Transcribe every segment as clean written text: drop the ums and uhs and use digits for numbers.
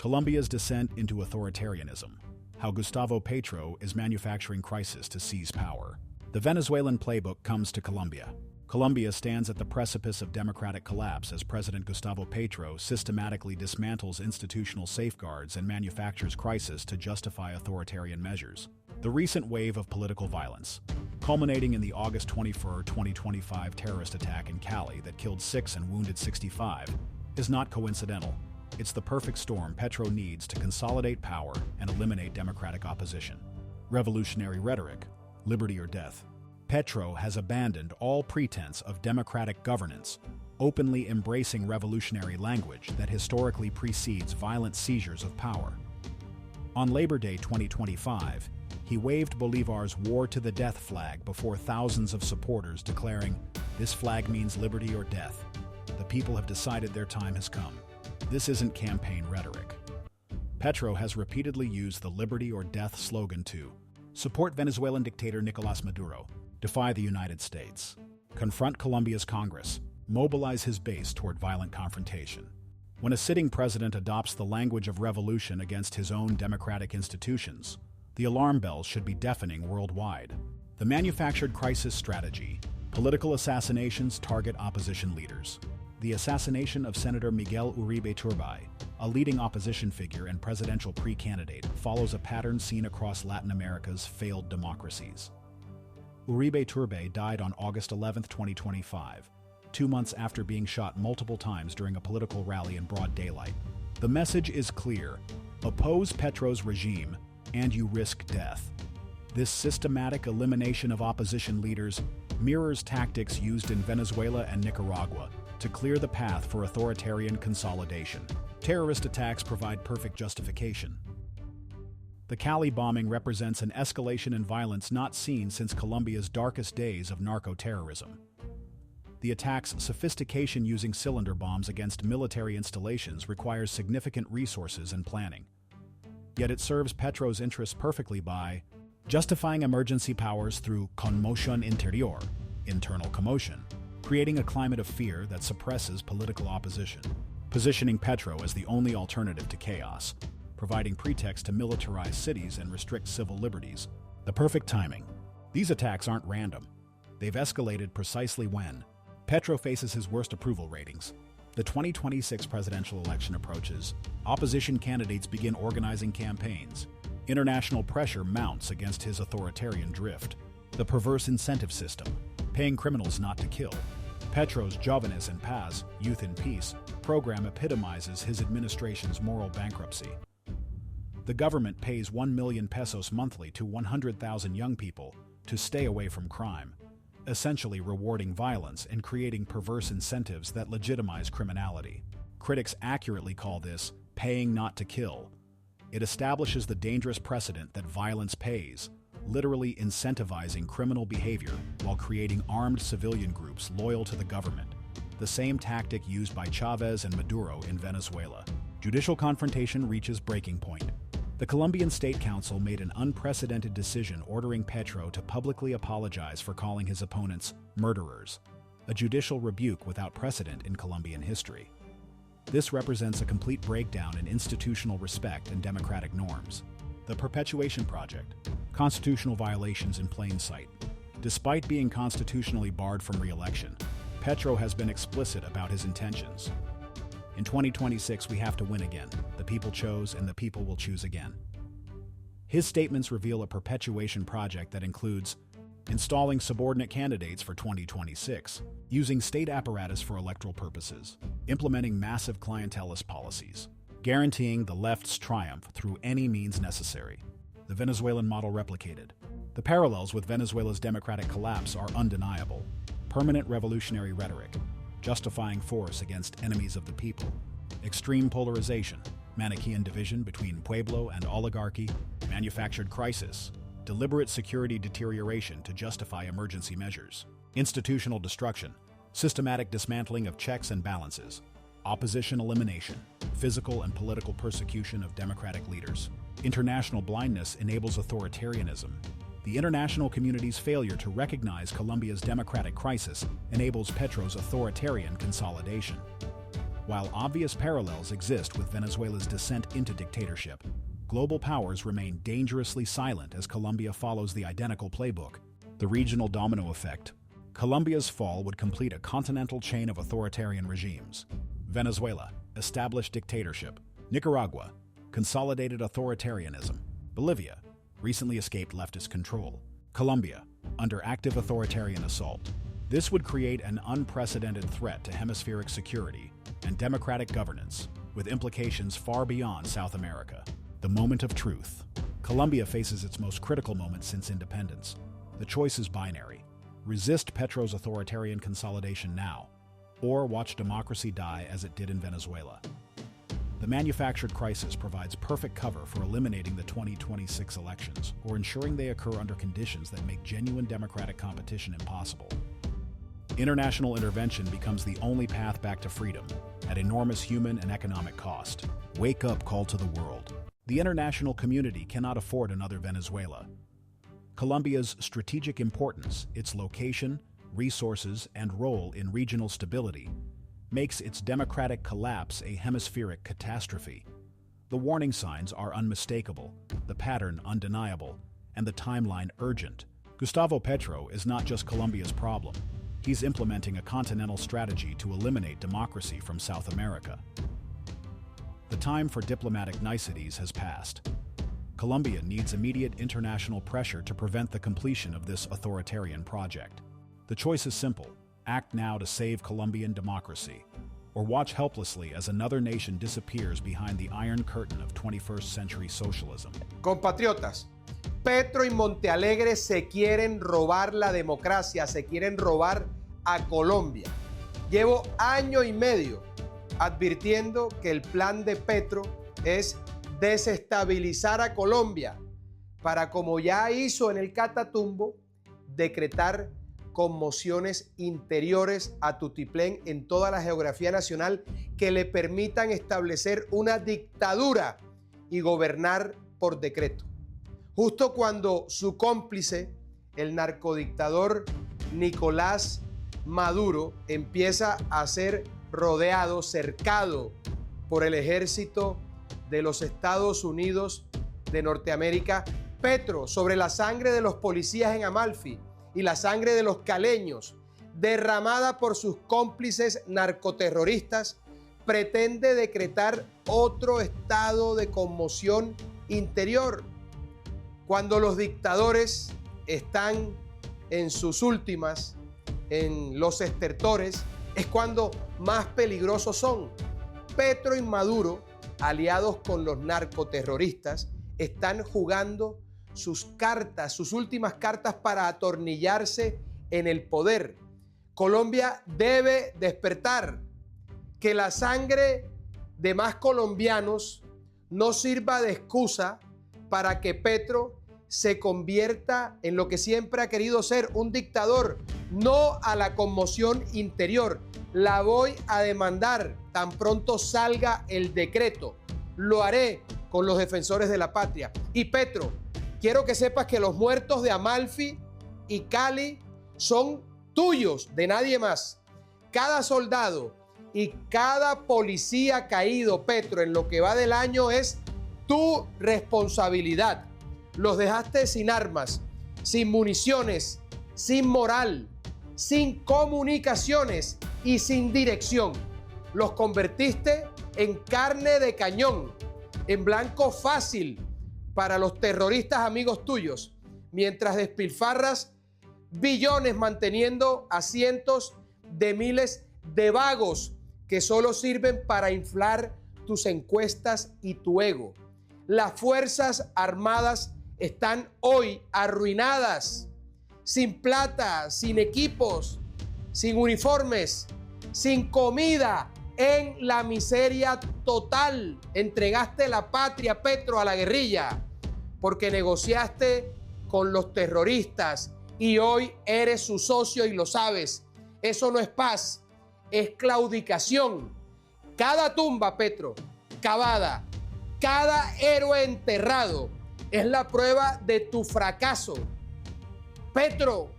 Colombia's descent into authoritarianism. How Gustavo Petro is manufacturing crisis to seize power. The Venezuelan playbook comes to Colombia. Colombia stands at the precipice of democratic collapse as President Gustavo Petro systematically dismantles institutional safeguards and manufactures crisis to justify authoritarian measures. The recent wave of political violence, culminating in the August 24, 2025 terrorist attack in Cali that killed 6 and wounded 65, is not coincidental. It's the perfect storm Petro needs to consolidate power and eliminate democratic opposition. Revolutionary rhetoric, liberty or death. Petro has abandoned all pretense of democratic governance, openly embracing revolutionary language that historically precedes violent seizures of power. On Labor Day 2025, he waved Bolivar's war to the death flag before thousands of supporters declaring, "This flag means liberty or death. The people have decided their time has come." This isn't campaign rhetoric. Petro has repeatedly used the liberty or death slogan to support Venezuelan dictator Nicolás Maduro, defy the United States, confront Colombia's Congress, mobilize his base toward violent confrontation. When a sitting president adopts the language of revolution against his own democratic institutions, the alarm bells should be deafening worldwide. The manufactured crisis strategy. Political assassinations target opposition leaders. The assassination of Senator Miguel Uribe Turbay, a leading opposition figure and presidential pre-candidate, follows a pattern seen across Latin America's failed democracies. Uribe Turbay died on August 11, 2025, 2 months after being shot multiple times during a political rally in broad daylight. The message is clear: oppose Petro's regime, and you risk death. This systematic elimination of opposition leaders mirrors tactics used in Venezuela and Nicaragua to clear the path for authoritarian consolidation. Terrorist attacks provide perfect justification. The Cali bombing represents an escalation in violence not seen since Colombia's darkest days of narco-terrorism. The attack's sophistication using cylinder bombs against military installations requires significant resources and planning. Yet it serves Petro's interests perfectly by justifying emergency powers through conmoción interior, internal commotion, creating a climate of fear that suppresses political opposition, positioning Petro as the only alternative to chaos, providing pretext to militarize cities and restrict civil liberties. The perfect timing. These attacks aren't random. They've escalated precisely when Petro faces his worst approval ratings. The 2026 presidential election approaches. Opposition candidates begin organizing campaigns. International pressure mounts against his authoritarian drift. The perverse incentive system, paying criminals not to kill. Petro's Jóvenes en Paz, Youth in Peace, program epitomizes his administration's moral bankruptcy. The government pays 1 million pesos monthly to 100,000 young people to stay away from crime, essentially rewarding violence and creating perverse incentives that legitimize criminality. Critics accurately call this paying not to kill. It establishes the dangerous precedent that violence pays, literally incentivizing criminal behavior while creating armed civilian groups loyal to the government, the same tactic used by Chavez and Maduro in Venezuela. Judicial confrontation reaches breaking point. The Colombian State Council made an unprecedented decision ordering Petro to publicly apologize for calling his opponents murderers, a judicial rebuke without precedent in Colombian history. This represents a complete breakdown in institutional respect and democratic norms. The Perpetuation Project. Constitutional violations in plain sight. Despite being constitutionally barred from re-election, Petro has been explicit about his intentions. In 2026, we have to win again. The people chose, and the people will choose again. His statements reveal a perpetuation project that includes installing subordinate candidates for 2026, using state apparatus for electoral purposes, implementing massive clientelist policies, guaranteeing the left's triumph through any means necessary. The Venezuelan model replicated. The parallels with Venezuela's democratic collapse are undeniable. Permanent revolutionary rhetoric, justifying force against enemies of the people, extreme polarization, Manichaean division between pueblo and oligarchy, manufactured crisis, deliberate security deterioration to justify emergency measures, institutional destruction, systematic dismantling of checks and balances, opposition elimination, physical and political persecution of democratic leaders. International blindness enables authoritarianism. The international community's failure to recognize Colombia's democratic crisis enables Petro's authoritarian consolidation. While obvious parallels exist with Venezuela's descent into dictatorship, global powers remain dangerously silent as Colombia follows the identical playbook. The regional domino effect. Colombia's fall would complete a continental chain of authoritarian regimes. Venezuela, established dictatorship. Nicaragua, consolidated authoritarianism. Bolivia, recently escaped leftist control. Colombia, under active authoritarian assault. This would create an unprecedented threat to hemispheric security and democratic governance, with implications far beyond South America. The moment of truth. Colombia faces its most critical moment since independence. The choice is binary. Resist Petro's authoritarian consolidation now, or watch democracy die as it did in Venezuela. The manufactured crisis provides perfect cover for eliminating the 2026 elections or ensuring they occur under conditions that make genuine democratic competition impossible. International intervention becomes the only path back to freedom, at enormous human and economic cost. Wake up call to the world. The international community cannot afford another Venezuela. Colombia's strategic importance, its location, resources, and role in regional stability makes its democratic collapse a hemispheric catastrophe. The warning signs are unmistakable, the pattern undeniable, and the timeline urgent. Gustavo Petro is not just Colombia's problem. He's implementing a continental strategy to eliminate democracy from South America. The time for diplomatic niceties has passed. Colombia needs immediate international pressure to prevent the completion of this authoritarian project. The choice is simple. Act now to save Colombian democracy, or watch helplessly as another nation disappears behind the iron curtain of 21st century socialism. Compatriotas, Petro y Montealegre se quieren robar la democracia, se quieren robar a Colombia. Llevo año y medio advirtiendo que el plan de Petro es desestabilizar a Colombia para, como ya hizo en el Catatumbo, decretar conmociones interiores a tutiplén en toda la geografía nacional que le permitan establecer una dictadura y gobernar por decreto. Justo cuando su cómplice, el narcodictador Nicolás Maduro, empieza a ser rodeado, cercado por el ejército de los Estados Unidos de Norteamérica, Petro, sobre la sangre de los policías en Amalfi y la sangre de los caleños, derramada por sus cómplices narcoterroristas, pretende decretar otro estado de conmoción interior. Cuando los dictadores están en sus últimas, en los estertores, es cuando más peligrosos son. Petro y Maduro, aliados con los narcoterroristas, están jugando sus cartas, sus últimas cartas para atornillarse en el poder. Colombia debe despertar. Que la sangre de más colombianos no sirva de excusa para que Petro se convierta en lo que siempre ha querido ser, un dictador. No a la conmoción interior. La voy a demandar tan pronto salga el decreto. Lo haré con los defensores de la patria. Y Petro, quiero que sepas que los muertos de Amalfi y Cali son tuyos, de nadie más. Cada soldado y cada policía caído, Petro, en lo que va del año es tu responsabilidad. Los dejaste sin armas, sin municiones, sin moral, sin comunicaciones y sin dirección. Los convertiste en carne de cañón, en blanco fácil para los terroristas amigos tuyos, mientras despilfarras billones manteniendo a cientos de miles de vagos que solo sirven para inflar tus encuestas y tu ego. Las Fuerzas Armadas están hoy arruinadas, sin plata, sin equipos, sin uniformes, sin comida, en la miseria total. Entregaste la patria, Petro, a la guerrilla, porque negociaste con los terroristas y hoy eres su socio y lo sabes. Eso no es paz, es claudicación. Cada tumba, Petro, cavada, cada héroe enterrado es la prueba de tu fracaso. Petro,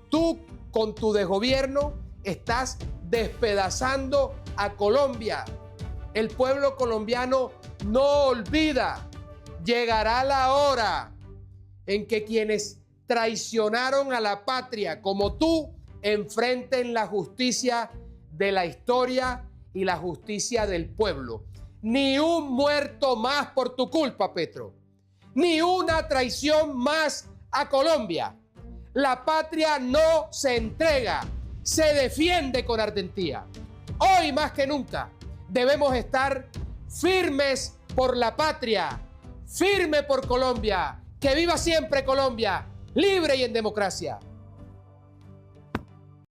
tú con tu desgobierno estás despedazando a Colombia. El pueblo colombiano no olvida. Llegará la hora en que quienes traicionaron a la patria como tú enfrenten la justicia de la historia y la justicia del pueblo. Ni un muerto más por tu culpa, Petro. Ni una traición más a Colombia. La patria no se entrega, se defiende con ardentía. Hoy más que nunca debemos estar firmes por la patria, firme por Colombia. Que viva siempre Colombia, libre y en democracia.